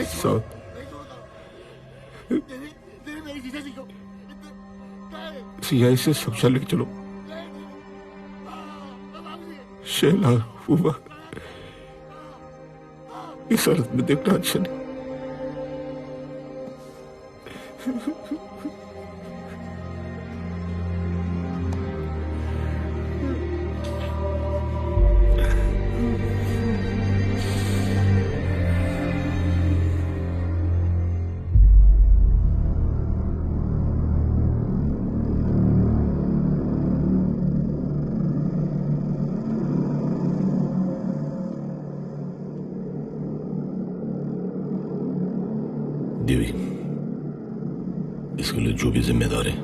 साथ सीआई से सुरक्षा लेके चलो। शैला हुआ इस हालत में देखना अच्छा नहीं। देवी, इसके लिए जो भी जिम्मेदार है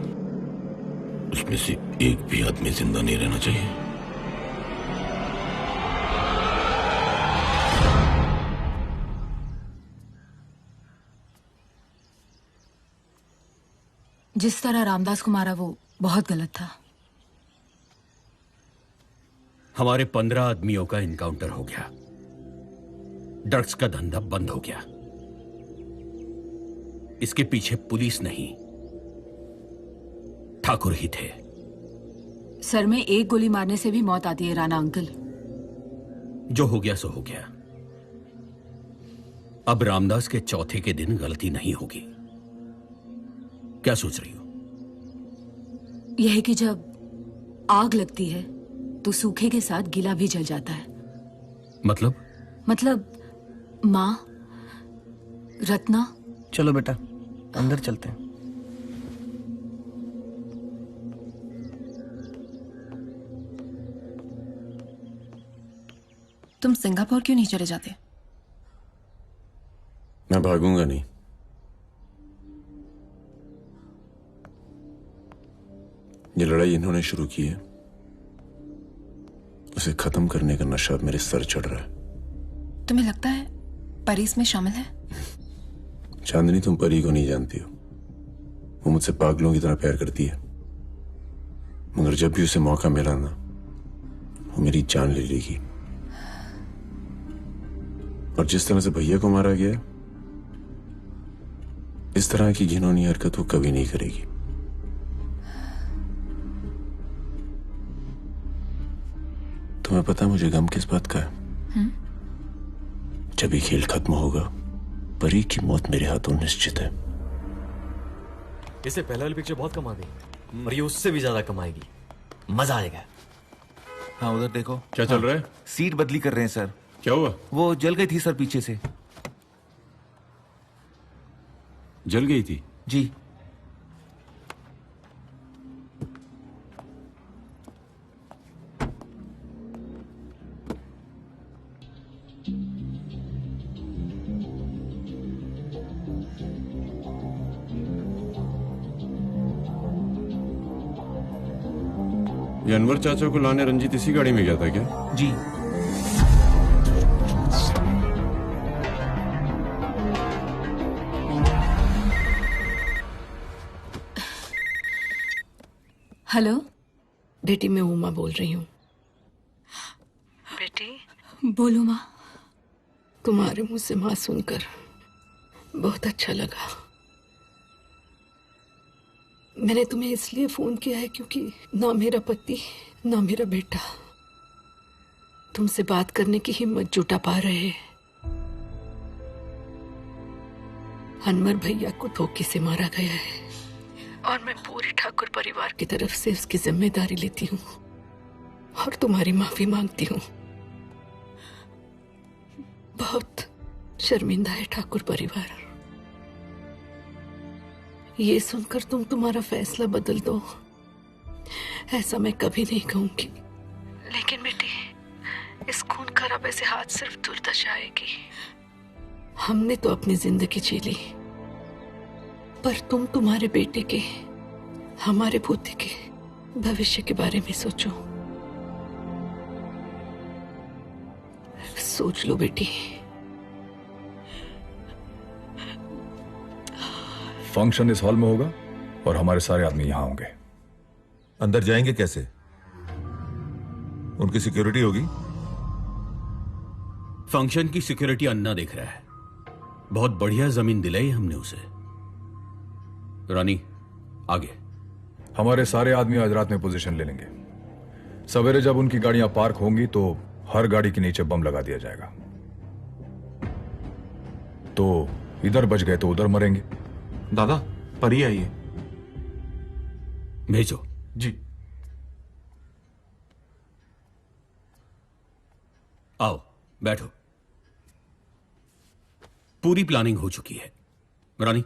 उसमें से एक भी आदमी जिंदा नहीं रहना चाहिए। जिस तरह रामदास को मारा वो बहुत गलत था। हमारे 15 आदमियों का इनकाउंटर हो गया। ड्रग्स का धंधा बंद हो गया। इसके पीछे पुलिस नहीं, ठाकुर ही थे। सर में एक गोली मारने से भी मौत आती है राणा अंकल। जो हो गया सो हो गया। अब रामदास के चौथे के दिन गलती नहीं होगी। क्या सोच रही हो? यह है कि जब आग लगती है तो सूखे के साथ गीला भी जल जाता है। मतलब माँ, रत्ना। चलो बेटा, अंदर चलते हैं। तुम सिंगापुर क्यों नहीं चले जाते? मैं भागूंगा नहीं। ये लड़ाई इन्होंने शुरू की है, उसे खत्म करने का नशा मेरे सर चढ़ रहा है। तुम्हें लगता है परी इसमें शामिल है? चांदनी, तुम परी को नहीं जानती हो। वो मुझसे पागलों की तरह प्यार करती है, मगर जब भी उसे मौका मिला ना, वो मेरी जान ले लेगी। और जिस तरह से भैया को मारा गया, इस तरह की घिनौनी हरकत वो कभी नहीं करेगी। तुम्हें पता है मुझे गम किस बात का है? जब ये खेल खत्म होगा, परी की मौत मेरे हाथों निश्चित है। इसे पहले वाली पिक्चर बहुत कमा गई और ये उससे भी ज्यादा कमाएगी। मजा आएगा। हाँ, उधर देखो। क्या चल रहा है? सीट बदली कर रहे हैं सर। क्या हुआ? वो जल गई थी सर, पीछे से। जल गई थी? जी। ये अनवर चाचा को लाने रंजीत इसी गाड़ी में गया था क्या? जी। हेलो बेटी, मैं उमा बोल रही हूँ। बेटी बोलो माँ। तुम्हारे मुंह से माँ सुनकर बहुत अच्छा लगा। मैंने तुम्हें इसलिए फोन किया है क्योंकि ना मेरा पति ना मेरा बेटा तुमसे बात करने की हिम्मत जुटा पा रहे हैं। अनवर भैया को धोखे से मारा गया है और मैं पूरे ठाकुर परिवार की तरफ से उसकी जिम्मेदारी लेती हूँ और तुम्हारी माफी मांगती हूँ। बहुत शर्मिंदा है ठाकुर परिवार। ये सुनकर तुम तुम्हारा फैसला बदल दो, ऐसा मैं कभी नहीं कहूंगी। लेकिन बेटी, इस खून खराबे से हाथ सिर्फ दुर्दशा आएगी। हमने तो अपनी जिंदगी जी ली, पर तुम तुम्हारे बेटे के, हमारे पोते के भविष्य के बारे में सोचो। सोच लो बेटी। फंक्शन इस हॉल में होगा और हमारे सारे आदमी यहां होंगे। अंदर जाएंगे कैसे? उनकी सिक्योरिटी होगी? फंक्शन की सिक्योरिटी अन्ना देख रहा है। बहुत बढ़िया जमीन दिलाई हमने उसे। रानी आगे। हमारे सारे आदमी आज रात में पोजीशन ले लेंगे। सवेरे जब उनकी गाड़ियां पार्क होंगी तो हर गाड़ी के नीचे बम लगा दिया जाएगा। तो इधर बच गए तो उधर मरेंगे। दादा परी आई है। भेजो। जी। आओ बैठो। पूरी प्लानिंग हो चुकी है। रानी।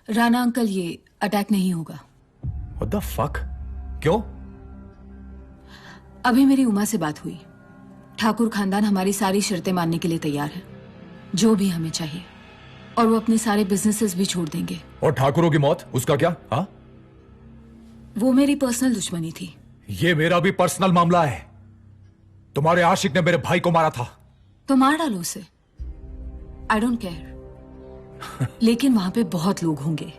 राणा अंकल, ये अटैक नहीं होगा। What the fuck? क्यों? अभी मेरी उमा से बात हुई। ठाकुर खानदान हमारी सारी शर्तें मानने के लिए तैयार है, जो भी हमें चाहिए, और वो अपने सारे बिजनेसेस भी छोड़ देंगे। और ठाकुरों की मौत, उसका क्या? हाँ, वो मेरी पर्सनल दुश्मनी थी। ये मेरा भी पर्सनल मामला है। तुम्हारे आशिक ने मेरे भाई को मारा था। तो मार डालो उसे, आई डोंट केयर। लेकिन वहां पे बहुत लोग होंगे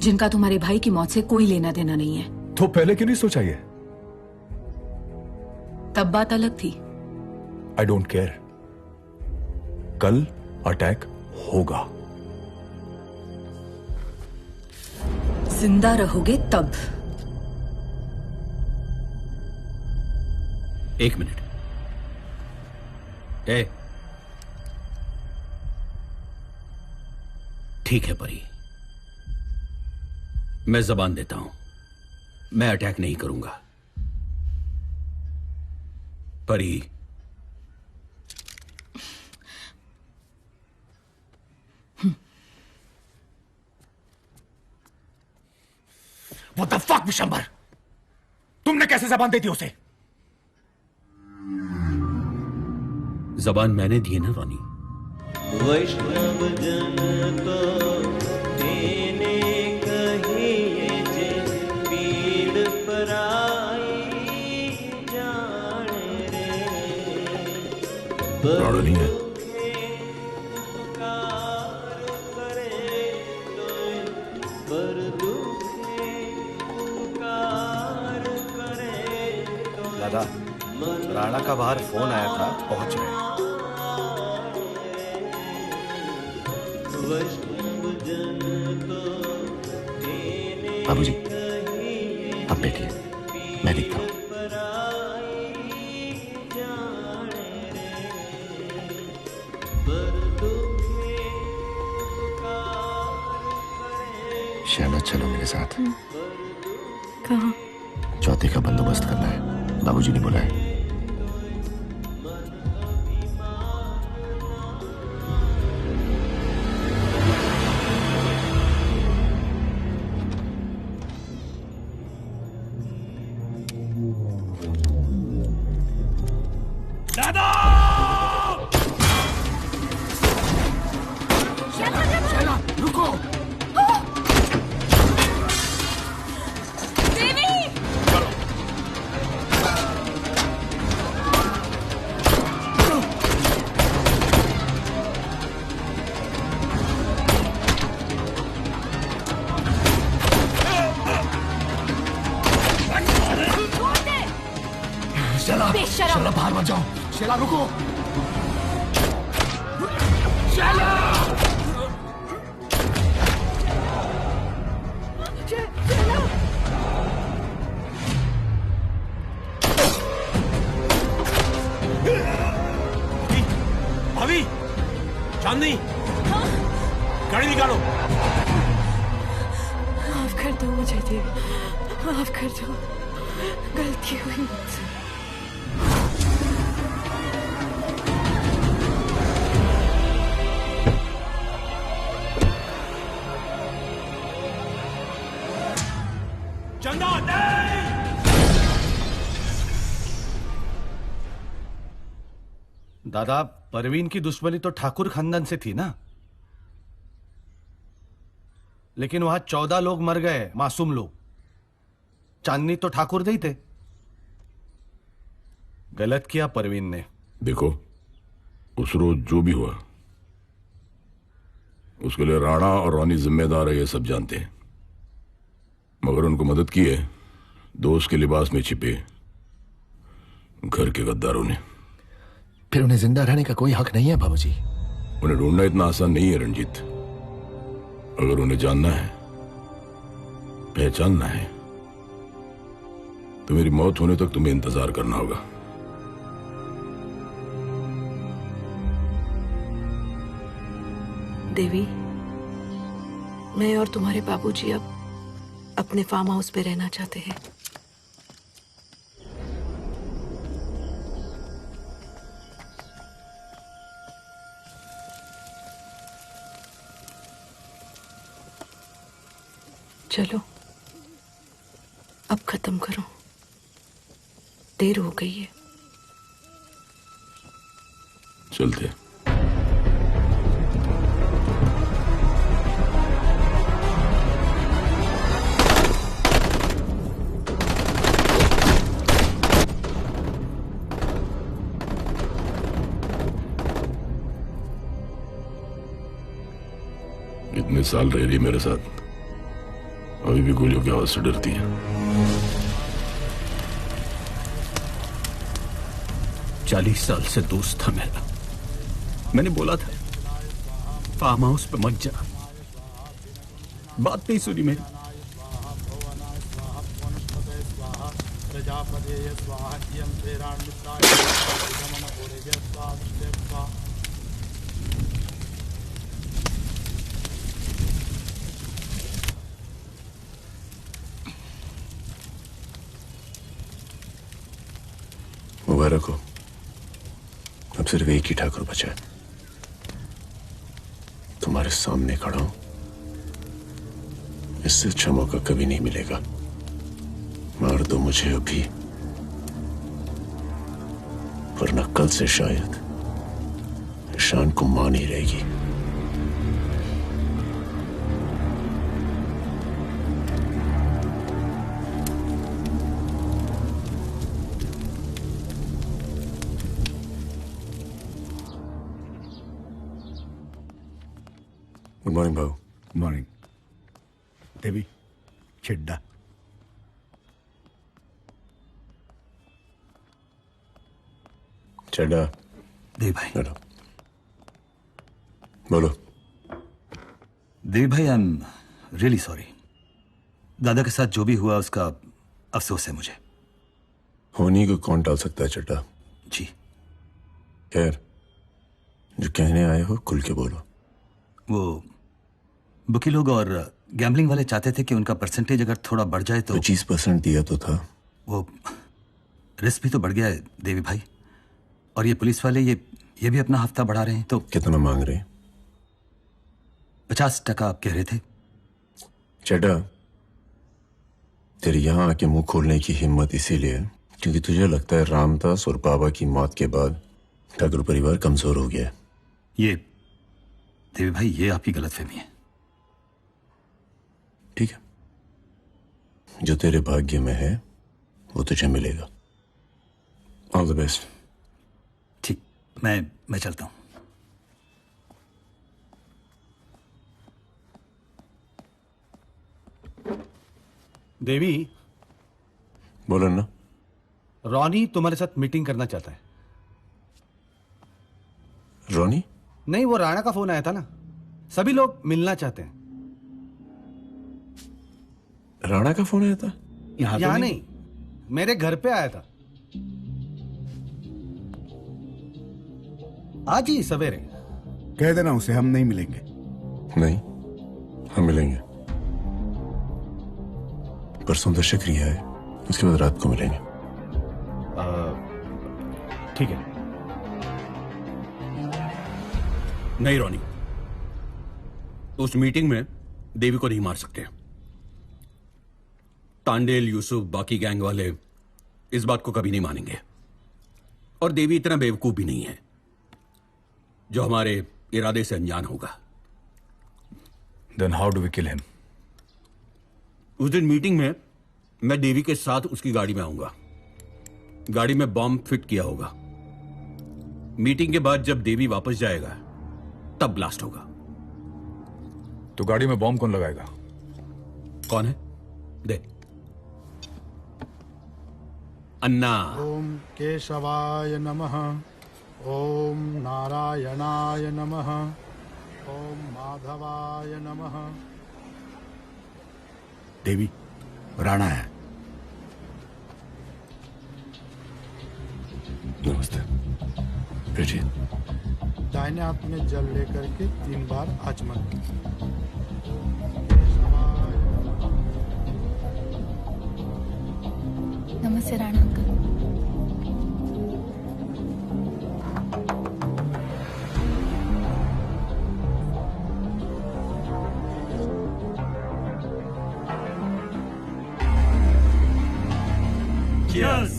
जिनका तुम्हारे भाई की मौत से कोई लेना देना नहीं है। तो पहले क्यों नहीं सोचा ये? तब बात अलग थी। I don't care. कल अटैक होगा। जिंदा रहोगे तब। एक मिनट। ए, ठीक है परी, मैं जबान देता हूं, मैं अटैक नहीं करूंगा। परी, What the fuck, विशंबर? तुमने कैसे जबान दे दी उसे? जबान मैंने दी है ना रानी। वैष्णव जन तो तेने कहिए जे पीड़ पराई जाने रे। राणा नहीं है। दादा, राणा का बाहर फोन आया था, पहुंच रहे। बाबूजी, आप बैठिए, मैं देखता हूं। शहनाज, चलो मेरे साथ। कहाँ? चौथे का बंदोबस्त करना है, बाबूजी ने बोला है। शैला, बाहर मत जाओ। शैला, रुको। शैला! भाभी, चांदनी, गाड़ी निकालो। माफ कर दो मुझे देवी, माफ कर दो, गलती हुई मुझसे। दादा, परवीन की दुश्मनी तो ठाकुर खानदान से थी ना, लेकिन वहां 14 लोग मर गए, मासूम लोग। चांदनी तो ठाकुर नहीं थे। गलत किया परवीन ने। देखो, उस रोज जो भी हुआ उसके लिए राणा और रानी जिम्मेदार है, ये सब जानते हैं। मगर उनको मदद की है दोस्त के लिबास में छिपे घर के गद्दारों ने। फिर उन्हें जिंदा रहने का कोई हक नहीं है बाबूजी। उन्हें ढूंढना इतना आसान नहीं है रंजीत। अगर उन्हें जानना है, पहचानना है, तो मेरी मौत होने तक तुम्हें इंतजार करना होगा। देवी, मैं और तुम्हारे बाबूजी अब अपने फार्म हाउस पे रहना चाहते हैं। चलो अब खत्म करो, देर हो गई है। चलते। इतने साल रह रही मेरे साथ, अभी भी गोलियों की आवाज से डरती है। 40 साल से दोस्त था मेरा। मैंने बोला था फार्म हाउस पे मत जा, बात नहीं सुनी मेरी। मुबारक हो, अब सिर्फ एक ही ठाकुर बचा है। तुम्हारे सामने खड़ा हूं, इससे अच्छा मौका कभी नहीं मिलेगा। मार दो मुझे अभी, वरना कल से शायद ईशान को मां नहीं रहेगी। गुड मॉर्निंग भाऊ। गुड मॉर्निंग देवी। चिड्डा चड्डा देवी भाई। हेलो, बोलो। देवी भाई, आई एम रियली सॉरी। दादा के साथ जो भी हुआ उसका अफसोस है मुझे। होनी को कौन टाल सकता है चड्डा? जी। खैर, जो कहने आए हो खुल के बोलो। वो बुकी लोग और गैम्बलिंग वाले चाहते थे कि उनका परसेंटेज अगर थोड़ा बढ़ जाए तो 25% दिया तो था। वो रिस्क भी तो बढ़ गया है देवी भाई। और ये पुलिस वाले ये भी अपना हफ्ता बढ़ा रहे हैं। तो कितना मांग रहे हैं? 50% आप कह रहे थे। चड्डा, तेरे यहां आके मुंह खोलने की हिम्मत इसीलिए क्योंकि तुझे लगता है रामदास और बाबा की मौत के बाद ठाकुर परिवार कमजोर हो गया है। ये देवी भाई, ये आपकी गलतफहमी है। ठीक है, जो तेरे भाग्य में है वो तुझे मिलेगा। All the best. ठीक, मैं चलता हूं। देवी, बोलो ना। रॉनी तुम्हारे साथ मीटिंग करना चाहता है। रॉनी? नहीं, वो राणा का फोन आया था ना। सभी लोग मिलना चाहते हैं। राणा का फोन आया था? यहाँ नहीं, मेरे घर पे आया था आज ही सवेरे। कह देना उसे हम नहीं मिलेंगे। नहीं, हम मिलेंगे। परसों दशक रिया है, उसके बाद रात को मिलेंगे। ठीक है। नहीं रॉनी, उस मीटिंग में देवी को नहीं मार सकते। तांडेल, यूसुफ, बाकी गैंग वाले इस बात को कभी नहीं मानेंगे। और देवी इतना बेवकूफ भी नहीं है जो हमारे इरादे से अनजान होगा। Then how do we kill him? उस दिन मीटिंग में मैं देवी के साथ उसकी गाड़ी में आऊंगा। गाड़ी में बॉम्ब फिट किया होगा। मीटिंग के बाद जब देवी वापस जाएगा तब ब्लास्ट होगा। तो गाड़ी में बॉम्ब कौन लगाएगा? कौन है? दे। अन्ना। ओम केशवाय नमः। ओम नारायणाय नमः। ओम माधवाय नमः। देवी, राणा है। नमस्ते। बैठिए। दाहिने हाथ में जल लेकर के 3 बार आचमन। नमस्ते राणा अंकल। Cheers!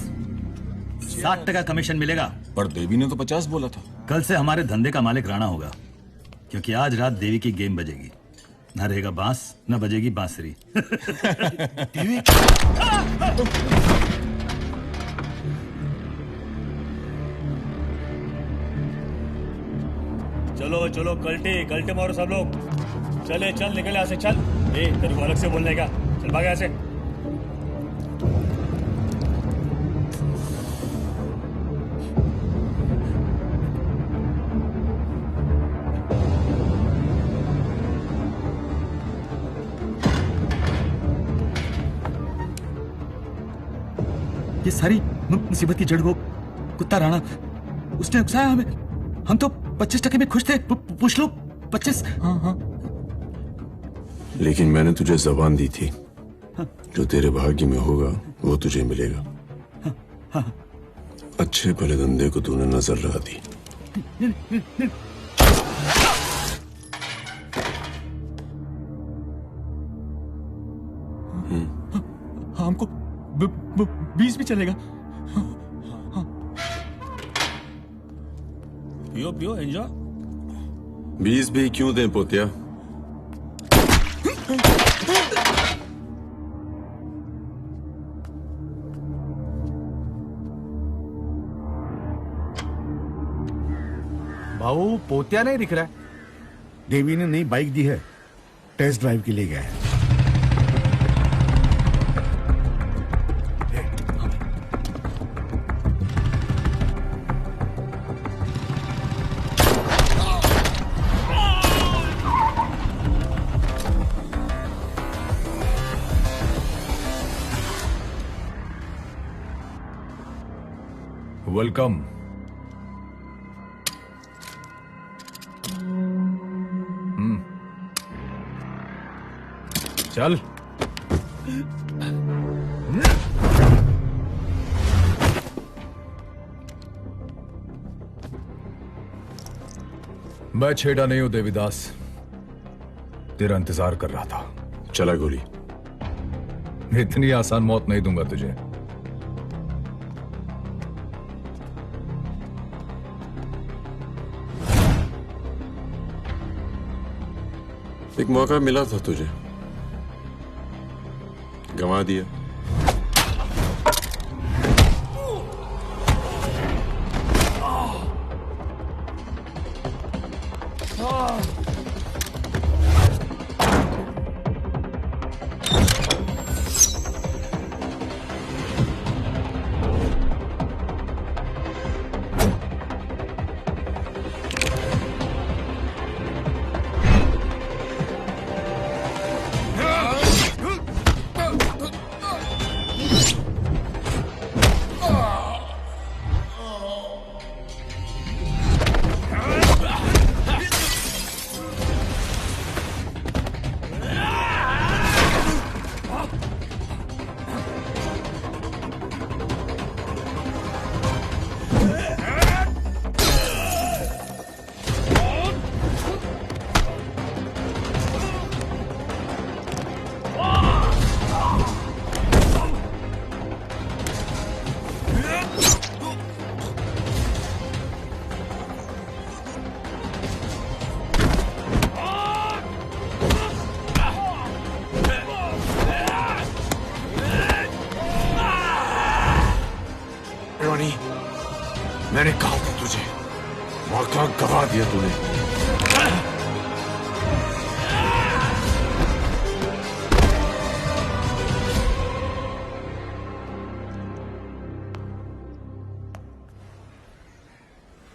60% कमीशन मिलेगा। पर देवी ने तो 50 बोला था। कल से हमारे धंधे का मालिक राणा होगा, क्योंकि आज रात देवी की गेम बजेगी। न रहेगा बांस, न बजेगी बांसुरी। देवी? चलो चलो कल्टे कल्टे मारो सब लोग। चले चल निकल यहाँ से चल। तेरे को अलग से बोलने का, चल भाग यहाँ से। ये सारी मुसीबत की जड़ वो कुत्ता राणा, उसने उकसाया हमें। हम तो 25% में खुश थे। पूछ लो 25। हाँ हाँ। लेकिन मैंने तुझे जबान दी थी, जो तेरे भाग्य में होगा वो तुझे मिलेगा। अच्छे भले धंधे को तूने नजर लगा दी। हमको 20 भी चलेगा। पियो पियो एंजॉय। 20 भी क्यों दें पोतिया? भाऊ पोतिया नहीं दिख रहा है। देवी ने नई बाइक दी है, टेस्ट ड्राइव के लिए गया है। वेलकम। चल। मैं छेड़ा नहीं हूं देवीदास, तेरा इंतजार कर रहा था। चला गोली। इतनी आसान मौत नहीं दूंगा तुझे। एक मौका मिला था तुझे, गंवा दिया। मैंने कहा था तुझे, मौका गवा दिया तूने।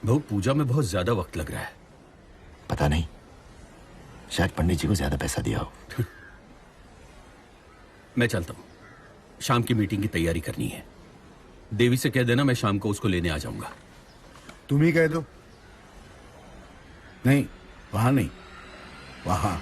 बहू को पूजा में बहुत ज्यादा वक्त लग रहा है। पता नहीं, शायद पंडित जी को ज्यादा पैसा दिया हो। मैं चलता हूँ, शाम की मीटिंग की तैयारी करनी है। देवी से कह देना मैं शाम को उसको लेने आ जाऊंगा। तुम ही कह दो। नहीं, वहां नहीं, वहां।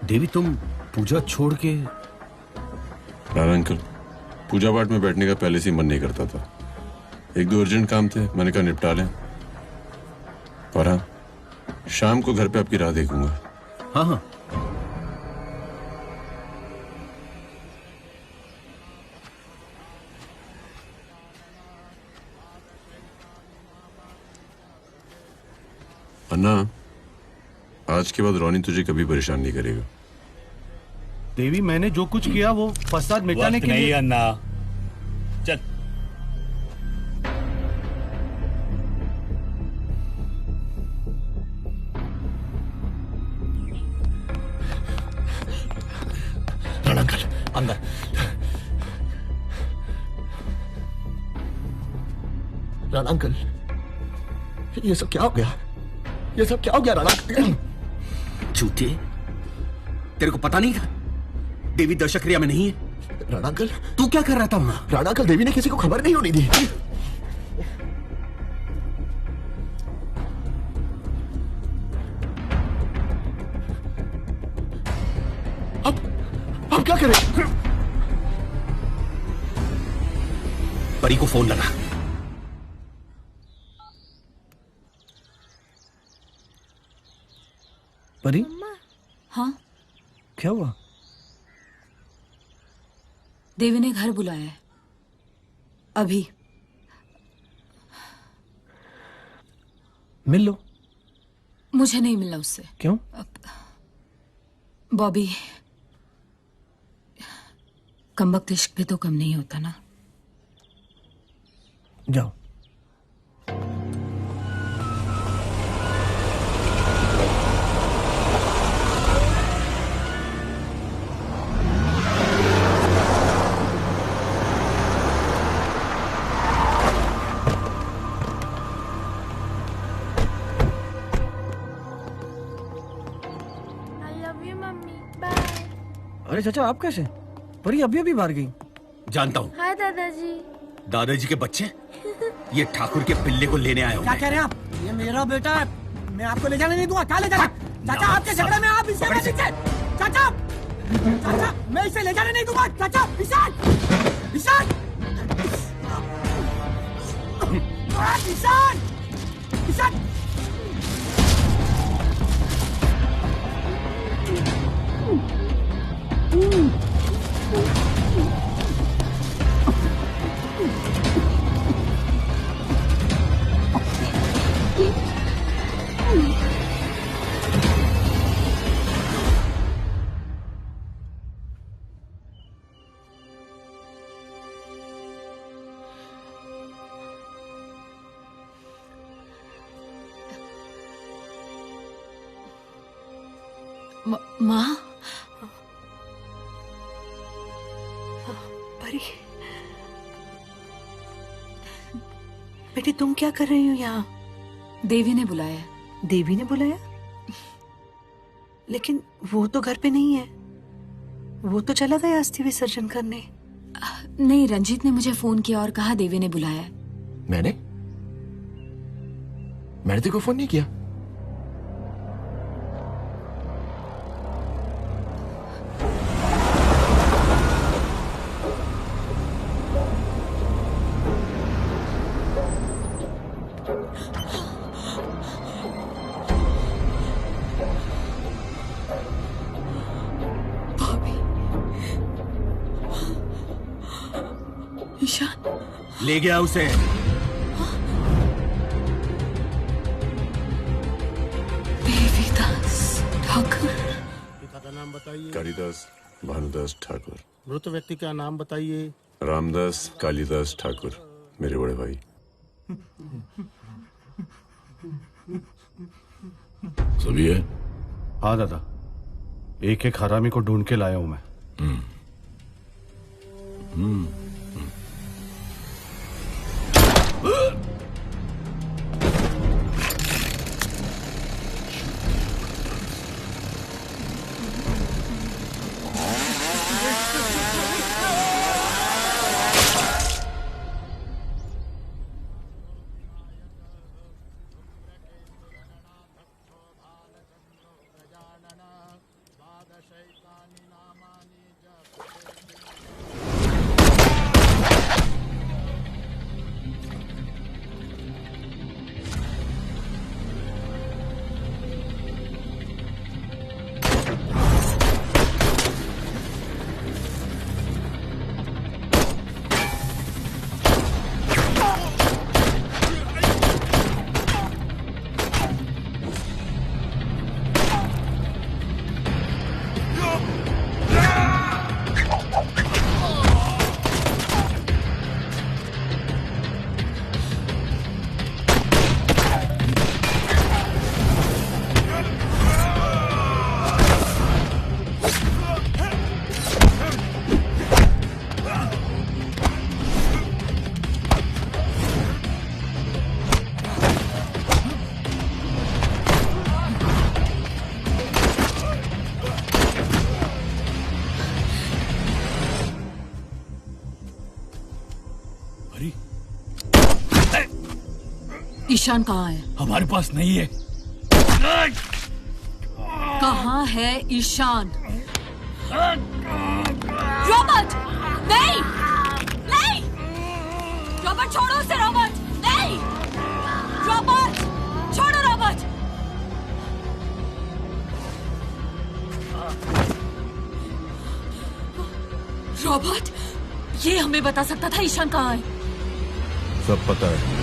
देवी, तुम पूजा छोड़ के? राणा अंकल, पूजा पाठ में बैठने का पहले से ही मन नहीं करता था। एक दो अर्जेंट काम थे, मैंने कहा निपटा लें। और हाँ, शाम को घर पे आपकी राह देखूंगा। हाँ हाँ। अन्ना, आज के बाद रोनी तुझे कभी परेशान नहीं करेगा। देवी, मैंने जो कुछ किया वो फसाद मिटाने के लिए। नहीं अन्ना, चल। राणा अंकल, अंदर। राणा अंकल, ये सब क्या हो गया? ये सब क्या हो गया राणा अंकल? झूठे, तेरे को पता नहीं था देवी दर्शक क्रिया में नहीं है? राणा अंकल, तू क्या कर रहा था वहां? राणा अंकल, देवी ने किसी को खबर नहीं होनी दी। अब क्या करें? परी को फोन लगा। परी? हाँ, क्या हुआ? देवी ने घर बुलाया है अभी। मिल लो। मुझे नहीं मिलना उससे। क्यों? बॉबी, कमबख्त इश्क भी तो कम नहीं होता ना। जाओ। अरे चाचा, आप कैसे? परी अभी अभी बाहर गई। जानता हूँ। हाय दादाजी। दादाजी के बच्चे ये ठाकुर के पिल्ले को लेने आए क्या कह रहे हैं आप? ये मेरा बेटा है, मैं आपको ले जाने नहीं दूंगा। क्या ले जाना? चाचा, आपके झगड़े में आप इसे मत लीजिए। चाचा, चाचा, मैं इसे ले जाने नहीं दूंगा। चाचा, ईशान, ईशान, ईशान, ईशान। माँ, परी, बेटी तुम क्या कर रही हो यहाँ? देवी ने बुलाया। देवी ने बुलाया? लेकिन वो तो घर पे नहीं है, वो तो चला गया अस्थि विसर्जन करने। नहीं, रंजीत ने मुझे फोन किया और कहा देवी ने बुलाया। मैंने तेरे को फोन नहीं किया। ईशान ले गया उसे। देवीदास ठाकुर। पिता का नाम बताइए। कालिदास भानुदास ठाकुर। मृत व्यक्ति का नाम बताइए। रामदास कालिदास ठाकुर, मेरे बड़े भाई। सभी है? हाँ दादा, एक एक हरामी को ढूंढ के लाया हूं मैं। ईशान कहाँ है? हमारे पास नहीं है। कहाँ है ईशान? रॉबर्ट! नहीं! नहीं! रॉबर्ट छोड़ो उसे, रॉबर्ट! नहीं! रॉबर्ट! छोड़ो रॉबर्ट! रॉबर्ट, ये हमें बता सकता था ईशान कहाँ है? सब पता है।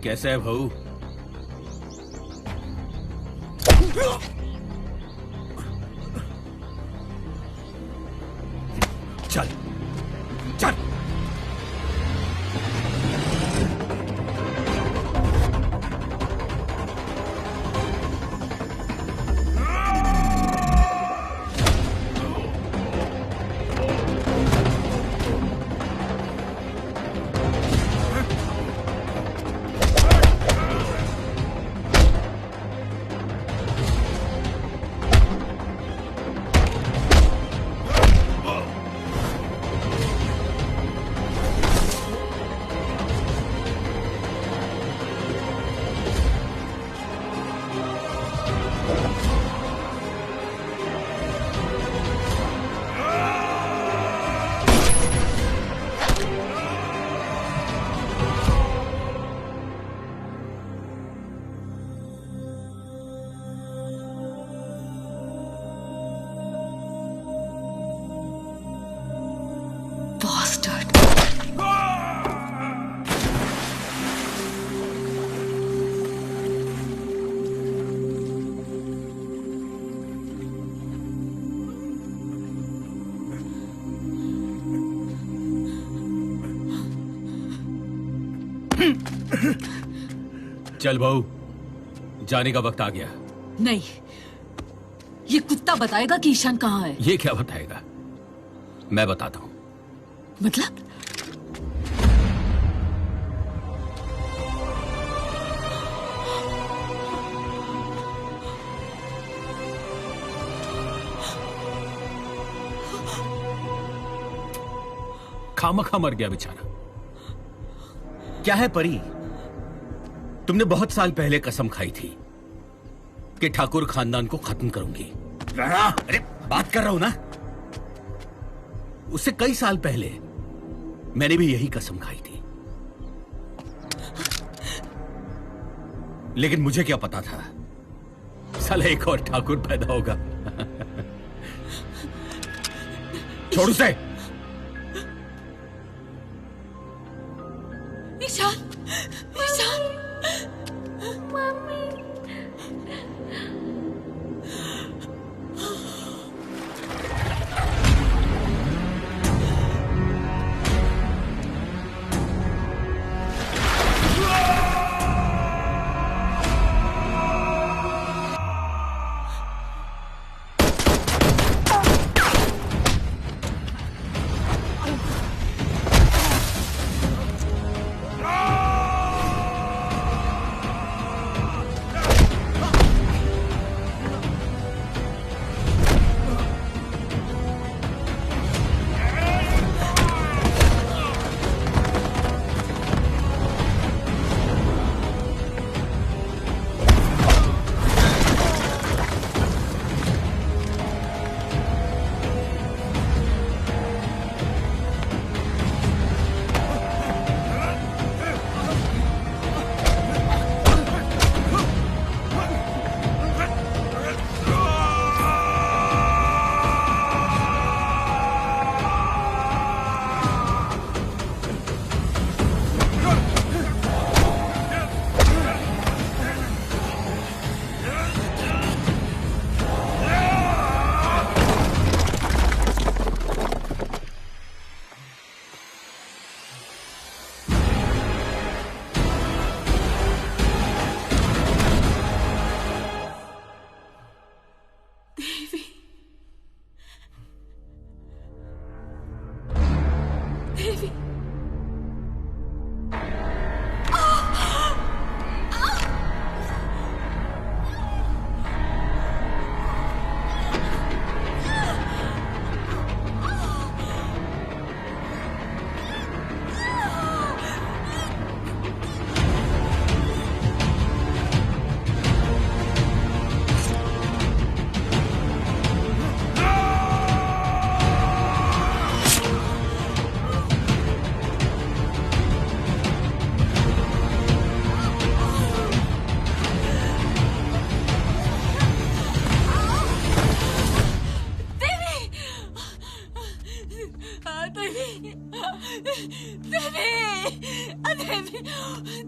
कैसा है भाऊ? चल चल। चल बहू, जाने का वक्त आ गया। नहीं, ये कुत्ता बताएगा कि ईशान कहाँ है। ये क्या बताएगा, मैं बताता हूं। मतलब? खामखा मर गया बेचारा। क्या है परी, तुमने बहुत साल पहले कसम खाई थी कि ठाकुर खानदान को खत्म करूंगी। अरे बात कर रहा हूं ना। उससे कई साल पहले मैंने भी यही कसम खाई थी, लेकिन मुझे क्या पता था साला एक और ठाकुर पैदा होगा। छोड़ उसे। ईशान, ईशान, मम्मी।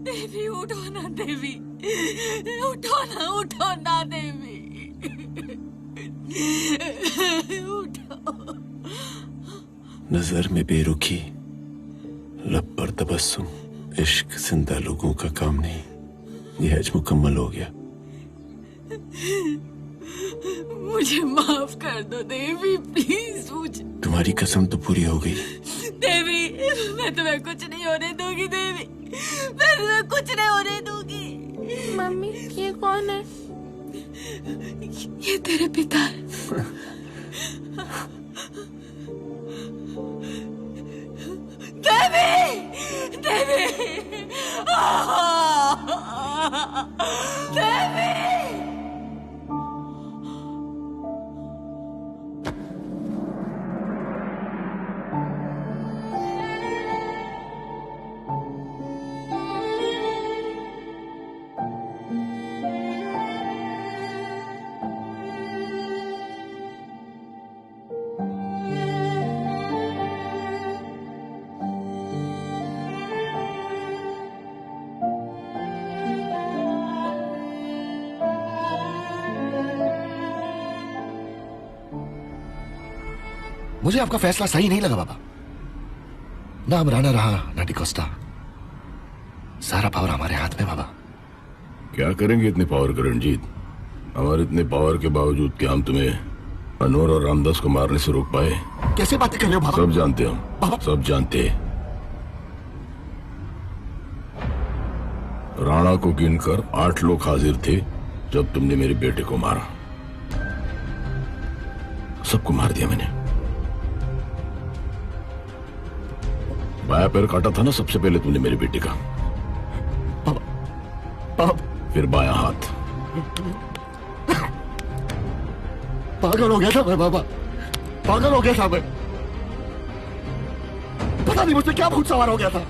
देवी उठो ना देवी, उठो ना देवी, उठो। नजर में बेरुखी, लब पर तबस्सुम, इश्क जिंदा लोगों का काम नहीं। यह हज मुकम्मल हो गया। मुझे माफ कर दो देवी, प्लीज। मुझे तुम्हारी कसम तो पूरी हो गई। देवी, मैं तुम्हें कुछ नहीं होने दूंगी देवी, मैं तुम्हें कुछ नहीं होने दूंगी। मम्मी, ये कौन है? ये तेरे पिता है। देवी, देवी, देवी। मुझे आपका फैसला सही नहीं लगा बाबा। ना अब राणा रहा ना डिकोस्टा। सारा पावर हमारे हाथ में बाबा। क्या करेंगे इतने पावर का रणजीत? हमारे इतने पावर के बावजूद क्या हम तुम्हें अनवर और रामदास को मारने से रोक पाए? कैसे बातें कर रहे हो बाबा? सब जानते हम, सब जानते। राणा को गिनकर 8 लोग हाजिर थे जब तुमने मेरे बेटे को मारा। सबको मार दिया मैंने। बाया पैर काटा था ना सबसे पहले तुमने मेरे बेटे का, फिर बाया हाथ। पागल हो गया था मैं बाबा, पागल हो गया था मैं। पता नहीं मुझसे क्या भूत सवार हो गया था।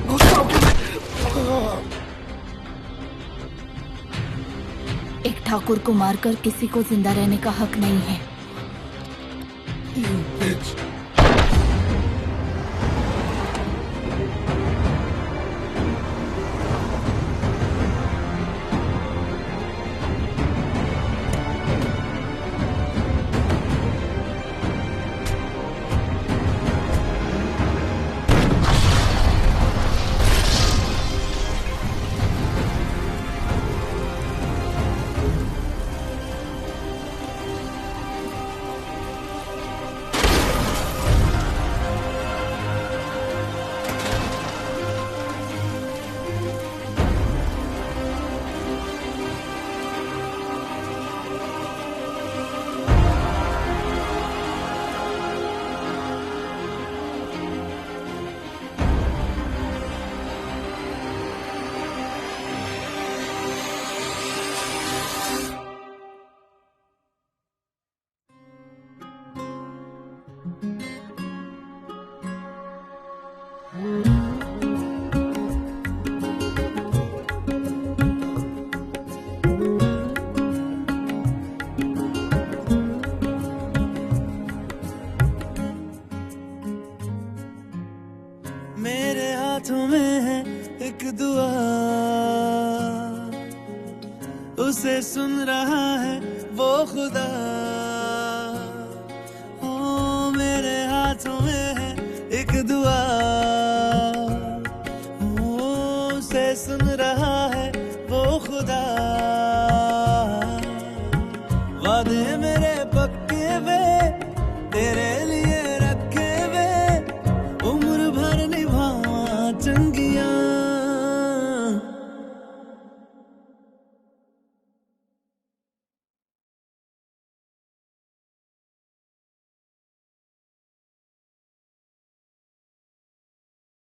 गुस्सा हो गया। एक ठाकुर को मारकर किसी को जिंदा रहने का हक नहीं है। मेरे हाथों में है एक दुआ, उसे सुन रहा है वो खुदा। ओ मेरे हाथों में है एक दुआ,